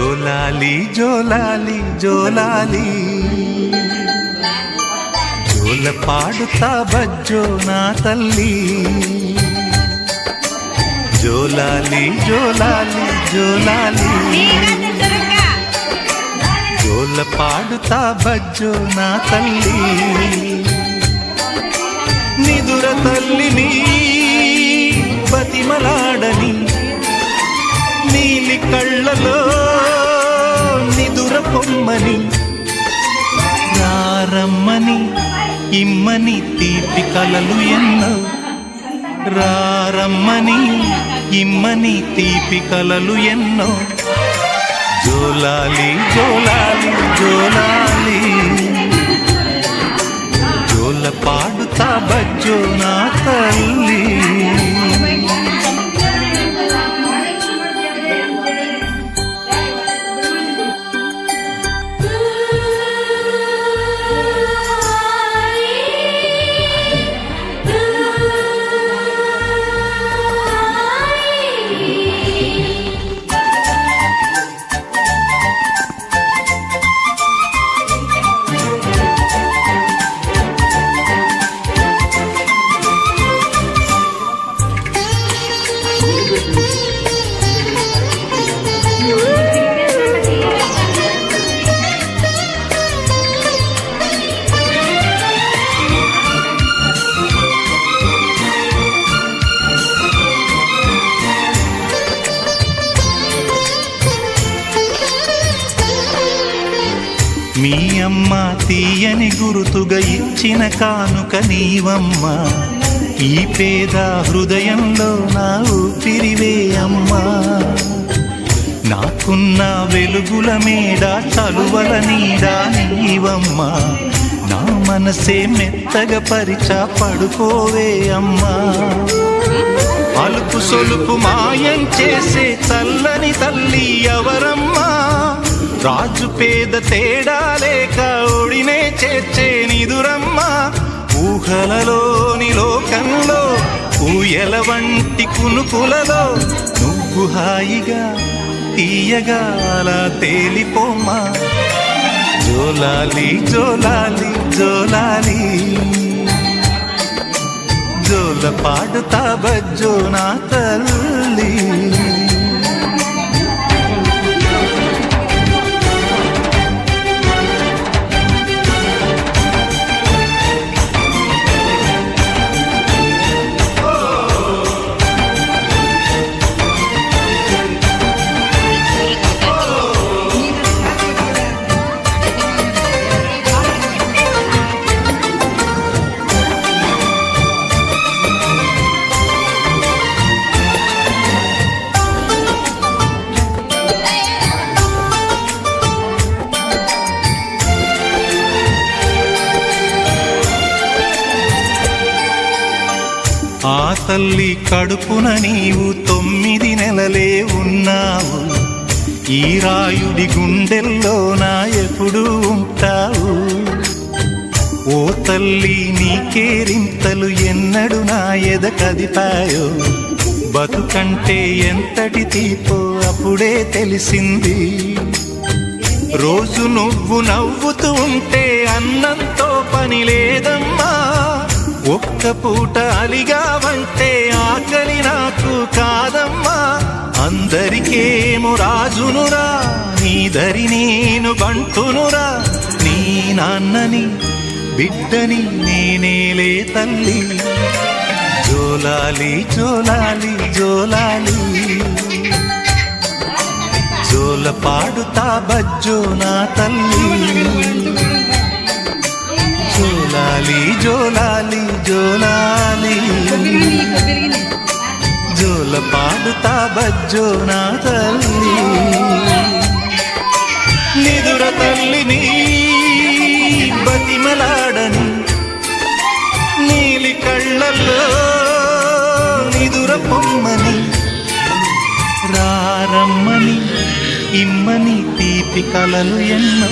జోలాలి జోలాలి జోలాలి జోల పాడుతా బజ్జో నా తల్లి జోలాలి జోలాలి జోలాలి జోల పాడుతా బజ్జో నా తల్లి నిదుర తల్లిని బతిమలాడని నీలి కళ్ళలో నిదుర పొమ్మని రారమ్మని ఇమ్మని తీపి కలలు ఎన్నో రారమ్మని ఇమ్మని తీపి కలలు ఎన్నో జోలాలి జోలాలి జోలాలి జోల పాడుతా బజ్జో నా తల్లి మీ అమ్మ తీయని గురుతుగా ఇచ్చిన కానుక నీవమ్మ ఈ పేద హృదయంలో నా ఊపిరివే అమ్మా నాకున్న వెలుగుల మేడ చలువల నీడా నీవమ్మ నా మనసే మెత్తగా పరిచా పడుకోవే అమ్మా అలుపు సొలుపు మాయం చేసే చల్లని తల్లి ఎవరమ్మా రాజు పేద తేడా లేక ఒడినే చేర్చే నిదురమ్మ ఊహలలోని లోకంలో ఊయల వంటి కునుకులలో నువ్వు హాయిగా తీయగా అలా తేలిపోమ్మా జోలాలి జోలాలి జోలాలి జోల పాడుతా బజ్జో నా తల్లి ఆ తల్లి కడుపున నీవు 9 నెలలే ఉన్నావు ఈ రాయుడి గుండెల్లో నా ఎప్పుడు ఉంటావు ఓ తల్లి నీకేరింతలు ఎన్నడు నా ఎద కదిపాయో బతుకంటే ఎంతటి తీపో అప్పుడే తెలిసింది రోజు నువ్వు నవ్వుతూ ఉంటే అన్నంతో పని లేదమ్మా ఒక్క పూట అలిగావంటే ఆకలి నాకు కాదమ్మా అందరికేమో రాజునురా నీ దరి నేను బంటునురా నీ నాన్నని బిడ్డని నేనేలే తల్లి జోలాలి జోలాలి జోలాలి జోల పాడుతా బజ్జో నా తల్లి జోలాలి జోలాలి జోలాలి జోల పాడుతా బజ్జో నా తల్లి నిదుర తల్లిని బతిమలాడని నీలి కళ్ళల్లో నిదుర పొమ్మని రారమ్మని ఇమ్మని తీపి కలలు ఎన్నో